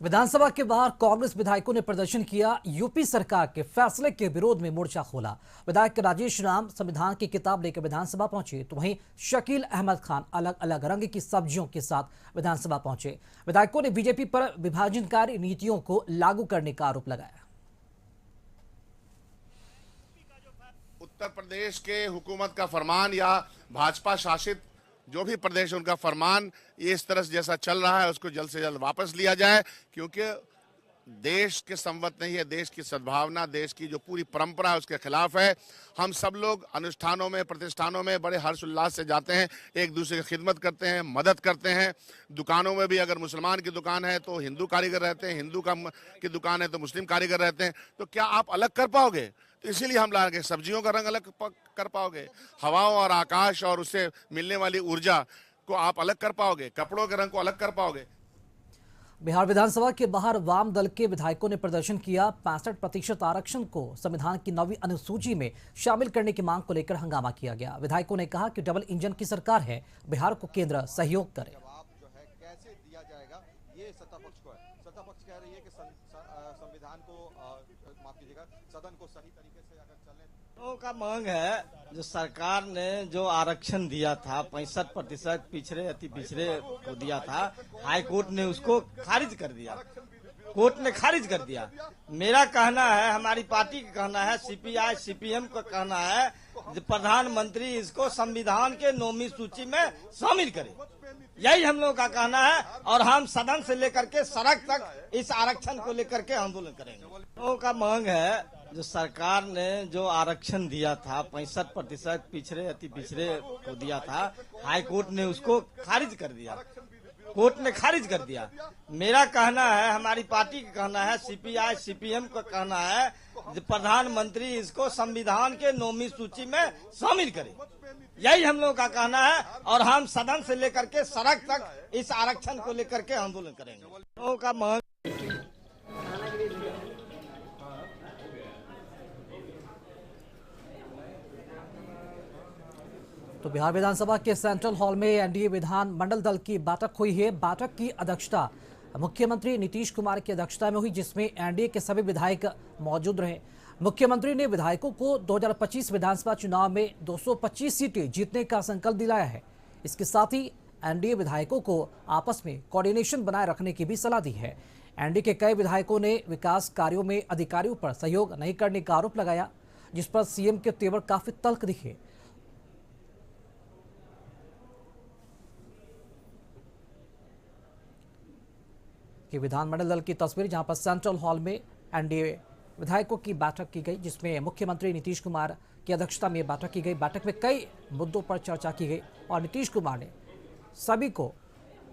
विधानसभा के बाहर कांग्रेस विधायकों ने प्रदर्शन किया। यूपी सरकार के फैसले के विरोध में मोर्चा खोला। विधायक राजेश राम संविधान की किताब लेकर विधानसभा पहुंचे, तो वहीं शकील अहमद खान अलग अलग रंग की सब्जियों के साथ विधानसभा पहुंचे। विधायकों ने बीजेपी पर विभाजनकारी नीतियों को लागू करने का आरोप लगाया। उत्तर प्रदेश के हुकूमत का फरमान या भाजपा शासित जो भी प्रदेश उनका फरमान ये इस तरह से जैसा चल रहा है उसको जल्द से जल्द वापस लिया जाए, क्योंकि देश के संवत नहीं है, देश की सद्भावना, देश की जो पूरी परंपरा है उसके खिलाफ है। हम सब लोग अनुष्ठानों में, प्रतिष्ठानों में बड़े हर्ष उल्लास से जाते हैं, एक दूसरे की खिदमत करते हैं, मदद करते हैं। दुकानों में भी अगर मुसलमान की दुकान है तो हिंदू कारीगर रहते हैं, हिंदू की दुकान है तो मुस्लिम कारीगर रहते हैं। तो क्या आप अलग कर पाओगे? तो इसीलिए हम लाएंगे, सब्जियों का रंग अलग कर पाओगे, हवाओं और आकाश और उससे मिलने वाली ऊर्जा को आप अलग कर पाओगे, कपड़ों के रंग को अलग कर पाओगे। बिहार विधानसभा के बाहर वाम दल के विधायकों ने प्रदर्शन किया। 65% आरक्षण को संविधान की 9वीं अनुसूची में शामिल करने की मांग को लेकर हंगामा किया गया। विधायकों ने कहा कि डबल इंजन की सरकार है, बिहार को केंद्र सहयोग करे। जवाब जो है कैसे दिया जाएगा ये सत्ता पक्ष को है। सत्ता पक्ष कह रही है कि संविधान को माफ कीजिएगा, सदन को सही तरीके से अगर चलने का मांग है। जो सरकार ने जो आरक्षण दिया था 65% पिछड़े अति पिछड़े को दिया था, हाई कोर्ट ने उसको खारिज कर दिया, कोर्ट ने खारिज कर दिया। मेरा कहना है, हमारी पार्टी का कहना है, सीपीआई सीपीएम का कहना है प्रधानमंत्री इसको संविधान के 9वीं सूची में शामिल करे। यही हम लोगों का कहना है और हम सदन से लेकर के सड़क तक इस आरक्षण को लेकर के आंदोलन करेंगे। लोगों का मांग है, जो सरकार ने जो आरक्षण दिया था 65% पिछड़े अति पिछड़े को दिया था, हाई कोर्ट ने उसको खारिज कर दिया, कोर्ट ने खारिज कर दिया। मेरा कहना है, हमारी पार्टी का कहना है, सीपीआई सीपीएम का कहना है प्रधानमंत्री इसको संविधान के 9वीं सूची में शामिल करे। यही हम लोगों का कहना है और हम सदन से लेकर के सड़क तक इस आरक्षण को लेकर के आंदोलन करेंगे। लोगों का मांग तो बिहार विधानसभा के सेंट्रल हॉल में एनडीए विधान मंडल दल की बैठक हुई है। बैठक की अध्यक्षता मुख्यमंत्री नीतीश कुमार की अध्यक्षता में हुई, जिसमें एनडीए के सभी विधायक मौजूद रहे। मुख्यमंत्री ने विधायकों को 2025 विधानसभा चुनाव में 225 सीटें जीतने का संकल्प दिलाया है। इसके साथ ही एनडीए विधायकों को आपस में कोऑर्डिनेशन बनाए रखने की भी सलाह दी है। एनडीए के कई विधायकों ने विकास कार्यों में अधिकारियों पर सहयोग नहीं करने का आरोप लगाया, जिस पर सीएम के तेवर काफी तल्ख दिखे। कि विधानमंडल दल की तस्वीर, जहां पर सेंट्रल हॉल में एनडीए विधायकों की बैठक की गई, जिसमें मुख्यमंत्री नीतीश कुमार की अध्यक्षता में बैठक की गई। बैठक में कई मुद्दों पर चर्चा की गई और नीतीश कुमार ने सभी को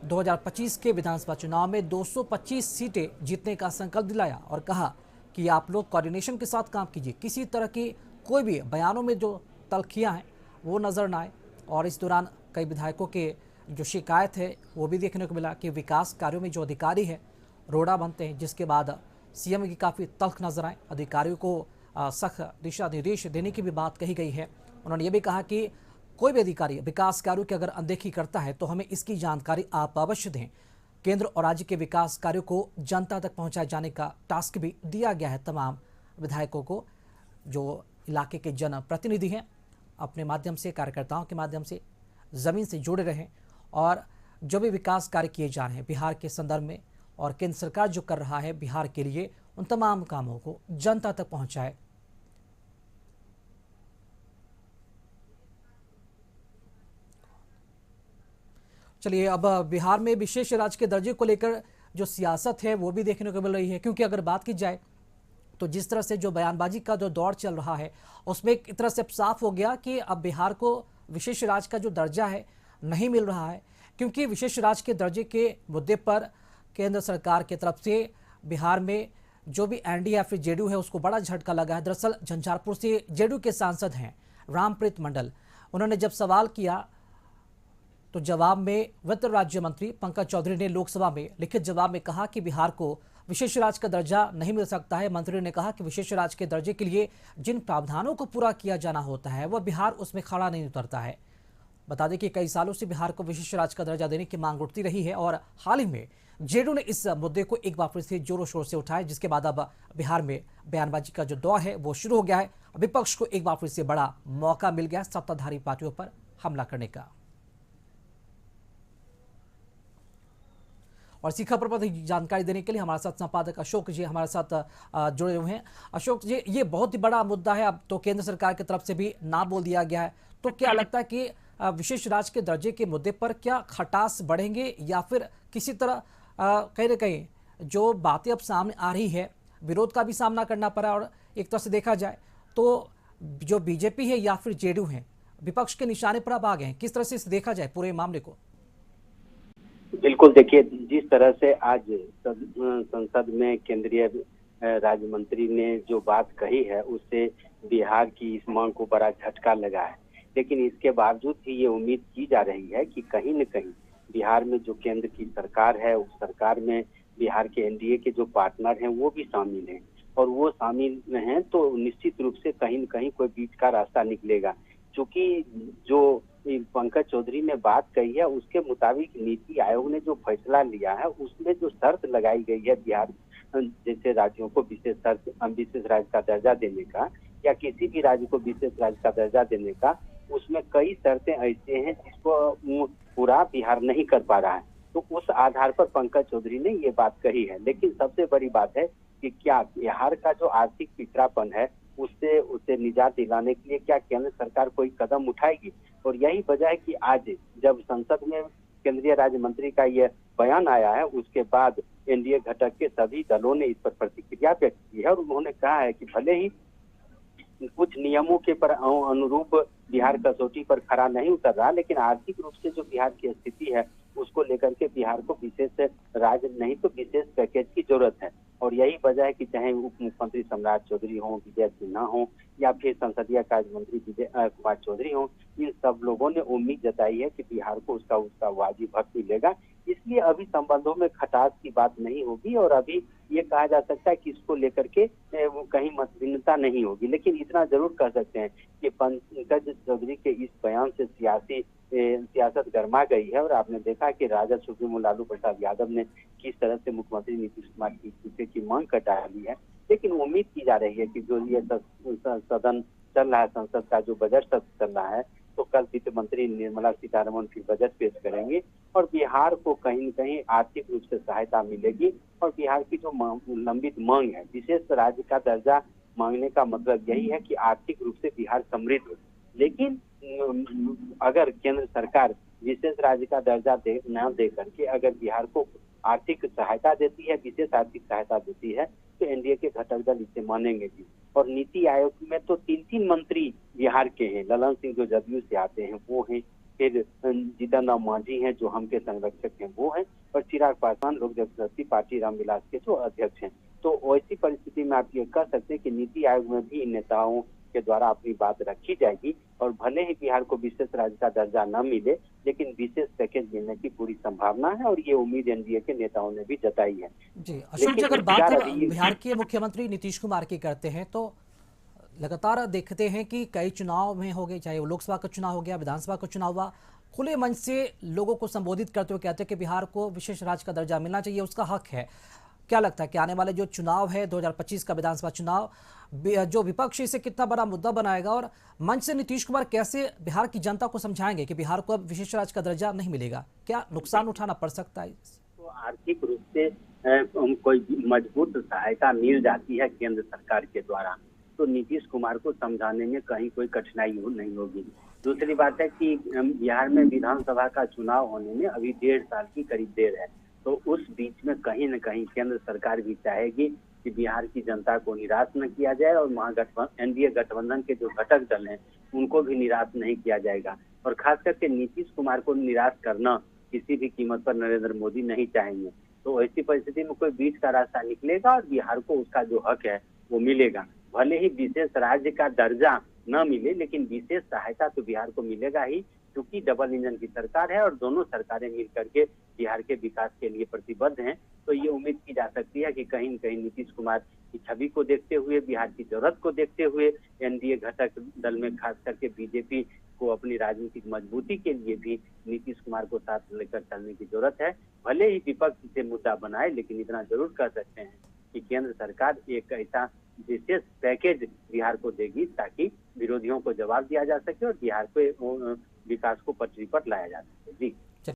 2025 के विधानसभा चुनाव में 225 सीटें जीतने का संकल्प दिलाया और कहा कि आप लोग कोऑर्डिनेशन के साथ काम कीजिए, किसी तरह की कोई भी बयानों में जो तल्खियाँ हैं वो नजर न आए। और इस दौरान कई विधायकों के जो शिकायत है वो भी देखने को मिला कि विकास कार्यों में जो अधिकारी है रोड़ा बनते हैं, जिसके बाद सीएम की काफ़ी तल्ख नजर आए। अधिकारियों को सख्त दिशा निर्देश देने की भी बात कही गई है। उन्होंने ये भी कहा कि कोई भी अधिकारी विकास कार्यों की अगर अनदेखी करता है तो हमें इसकी जानकारी आप अवश्य दें। केंद्र और राज्य के विकास कार्यों को जनता तक पहुंचाए जाने का टास्क भी दिया गया है तमाम विधायकों को। जो इलाके के जनप्रतिनिधि हैं, अपने माध्यम से, कार्यकर्ताओं के माध्यम से ज़मीन से जुड़े रहें और जो भी विकास कार्य किए जा रहे हैं बिहार के संदर्भ में और केंद्र सरकार जो कर रहा है बिहार के लिए, उन तमाम कामों को जनता तक पहुंचाए। चलिए, अब बिहार में विशेष राज्य के दर्जे को लेकर जो सियासत है वो भी देखने को मिल रही है, क्योंकि अगर बात की जाए तो जिस तरह से जो बयानबाजी का जो दौर चल रहा है उसमें एक तरह से साफ हो गया कि अब बिहार को विशेष राज्य का जो दर्जा है नहीं मिल रहा है, क्योंकि विशेष राज्य के दर्जे के मुद्दे पर केंद्र सरकार की तरफ से बिहार में जो भी एनडीए या फिर जेडीयू है उसको बड़ा झटका लगा है। दरअसल झंझारपुर से जेडीयू के सांसद हैं रामप्रीत मंडल, उन्होंने जब सवाल किया तो जवाब में वित्त राज्य मंत्री पंकज चौधरी ने लोकसभा में लिखित जवाब में कहा कि बिहार को विशेष राज्य का दर्जा नहीं मिल सकता है। मंत्री ने कहा कि विशेष राज्य के दर्जे के लिए जिन प्रावधानों को पूरा किया जाना होता है वह बिहार उसमें खड़ा नहीं उतरता है। बता दें कि कई सालों से बिहार को विशेष राज्य का दर्जा देने की मांग उठती रही है और हाल ही में जेडीयू ने इस मुद्दे को एक बार फिर से जोरों शोर से उठाया, जिसके बाद अब बिहार में बयानबाजी का जो दौर है वो शुरू हो गया है। विपक्ष को एक बार फिर से बड़ा मौका मिल गया सत्ताधारी पार्टियों पर हमला करने का। और इसी खबर पर जानकारी देने के लिए हमारे साथ संपादक अशोक जी हमारे साथ जुड़े हुए हैं। अशोक जी, ये बहुत ही बड़ा मुद्दा है, अब तो केंद्र सरकार की तरफ से भी ना बोल दिया गया है, तो क्या लगता है कि विशेष राज्य के दर्जे के मुद्दे पर क्या खटास बढ़ेंगे या फिर किसी तरह कहीं ना कहीं जो बातें अब सामने आ रही है विरोध का भी सामना करना पड़ा, और एक तरह से देखा जाए तो जो बीजेपी है या फिर जेडीयू है विपक्ष के निशाने पर अब आ गए हैं, किस तरह से इसे देखा जाए पूरे मामले को? बिल्कुल, देखिए जिस तरह से आज संसद में केंद्रीय राज्य मंत्री ने जो बात कही है उससे बिहार की इस मांग को बड़ा झटका लगा है। लेकिन इसके बावजूद भी ये उम्मीद की जा रही है कि कहीं न कहीं बिहार में जो केंद्र की सरकार है उस सरकार में बिहार के एनडीए के जो पार्टनर हैं वो भी शामिल हैं, और वो शामिल हैं तो निश्चित रूप से कहीं न कहीं कोई बीच का रास्ता निकलेगा। क्योंकि जो पंकज चौधरी ने बात कही है उसके मुताबिक नीति आयोग ने जो फैसला लिया है उसमें जो शर्त लगाई गई है बिहार जैसे राज्यों को विशेष राज्य का दर्जा देने का या किसी भी राज्य को विशेष राज्य का दर्जा देने का, उसमें कई शर्तें ऐसे हैं जिसको पूरा बिहार नहीं कर पा रहा है। तो उस आधार पर पंकज चौधरी ने ये बात कही है। लेकिन सबसे बड़ी बात है कि क्या बिहार का जो आर्थिक पिछड़ापन है उससे निजात दिलाने के लिए क्या केंद्र सरकार कोई कदम उठाएगी। और यही वजह है कि आज जब संसद में केंद्रीय राज्य मंत्री का यह बयान आया है उसके बाद एनडीए घटक के सभी दलों ने इस पर प्रतिक्रिया व्यक्त की है और उन्होंने कहा है कि भले ही कुछ नियमों के पर अनुरूप बिहार कसौटी पर खरा नहीं उतर रहा, लेकिन आर्थिक रूप से जो बिहार की स्थिति है उसको लेकर के बिहार को विशेष राज्य नहीं तो विशेष पैकेज की जरूरत है। और यही वजह है कि चाहे उप मुख्यमंत्री सम्राट चौधरी हो, विजय सिन्हा हो या फिर संसदीय कार्य मंत्री विजय कुमार चौधरी हो, इन सब लोगों ने उम्मीद जताई है कि बिहार को उसका वाजिब हक मिलेगा। इसलिए अभी संबंधों में खटास की बात नहीं होगी और अभी ये कहा जा सकता है कि इसको लेकर के कहीं मतभिन्नता नहीं होगी। लेकिन इतना जरूर कह सकते हैं कि पंकज चौधरी के इस बयान से सियासत गर्मा गई है और आपने देखा कि राजद सुप्रीमो लालू प्रसाद यादव ने किस तरह से मुख्यमंत्री नीतीश कुमार की इस्तीफे की मांग कटा ली है। लेकिन उम्मीद की जा रही है कि जो ये सदन चल रहा है, संसद का जो बजट सत्र चल रहा है, तो कल वित्त मंत्री निर्मला सीतारमण फिर बजट पेश करेंगे और बिहार को कहीं न कहीं आर्थिक रूप से सहायता मिलेगी। और बिहार की जो लंबित मांग है, विशेष राज्य का दर्जा मांगने का मतलब यही है कि आर्थिक रूप से बिहार समृद्ध हो। लेकिन अगर केंद्र सरकार विशेष राज्य का दर्जा न दे करके अगर बिहार को आर्थिक सहायता देती है, विशेष आर्थिक सहायता देती है, तो एनडीए के घटक दल इसे मानेंगे भी। और नीति आयोग में तो 3 मंत्री बिहार के हैं। ललन सिंह जो जदयू से आते हैं वो हैं, फिर जीतन राम मांझी हैं जो हम के संरक्षक हैं वो हैं, और चिराग पासवान लोक जनशक्ति पार्टी रामविलास के जो अध्यक्ष हैं। तो ऐसी परिस्थिति में आप ये कह सकते हैं कि नीति आयोग में भी इन नेताओं के द्वारा अपनी बात रखी जाएगी और भले ही बिहार को विशेष राज्य का दर्जा न मिले लेकिन विशेष पैकेज मिलने की पूरी संभावना है और ये उम्मीद एनडीए के नेताओं ने भी जताई है। जी अशोक जी, अगर बात बिहार के मुख्यमंत्री नीतीश कुमार की करते हैं तो लगातार देखते हैं कि कई चुनाव में हो गए, चाहे वो लोकसभा का चुनाव हो गया, विधानसभा का चुनाव हुआ, खुले मंच से लोगों को संबोधित करते हुए कहते हैं कि बिहार को विशेष राज्य का दर्जा मिलना चाहिए, उसका हक है। क्या लगता है कि आने वाले जो चुनाव है 2025 का विधानसभा चुनाव, जो विपक्ष इसे कितना बड़ा मुद्दा बनाएगा और मंच से नीतीश कुमार कैसे बिहार की जनता को समझाएंगे कि बिहार को अब विशेष राज्य का दर्जा नहीं मिलेगा? क्या नुकसान उठाना पड़ सकता है? तो आर्थिक रूप से कोई मजबूत सहायता मिल जाती है केंद्र सरकार के द्वारा तो नीतीश कुमार को समझाने में कहीं कोई कठिनाई नहीं होगी। दूसरी बात है कि बिहार में विधानसभा का चुनाव होने में अभी 1.5 साल की करीब देर है, तो उस बीच में कहीं न कहीं केंद्र सरकार भी चाहेगी कि बिहार की जनता को निराश न किया जाए और महागठबंधन एनडीए गठबंधन के जो घटक दल हैं उनको भी निराश नहीं किया जाएगा। और खास करके नीतीश कुमार को निराश करना किसी भी कीमत पर नरेंद्र मोदी नहीं चाहेंगे। तो ऐसी परिस्थिति में कोई बीच का रास्ता निकलेगा और बिहार को उसका जो हक है वो मिलेगा। भले ही विशेष राज्य का दर्जा न मिले लेकिन विशेष सहायता तो बिहार को मिलेगा ही, चूंकि डबल इंजन की सरकार है और दोनों सरकारें मिल करके बिहार के विकास के लिए प्रतिबद्ध हैं, तो ये उम्मीद की जा सकती है कि कहीं न कहीं नीतीश कुमार की छवि को देखते हुए, बिहार की जरूरत को देखते हुए एनडीए घटक दल में खास करके बीजेपी को अपनी राजनीतिक मजबूती के लिए भी नीतीश कुमार को साथ लेकर चलने की जरूरत है। भले ही विपक्ष इसे मुद्दा बनाए, लेकिन इतना जरूर कर सकते हैं कि केंद्र सरकार एक ऐसा विशेष पैकेज बिहार को देगी ताकि विरोधियों को जवाब दिया जा सके और बिहार को विकास को पटरी पर लाया जा सके। जी।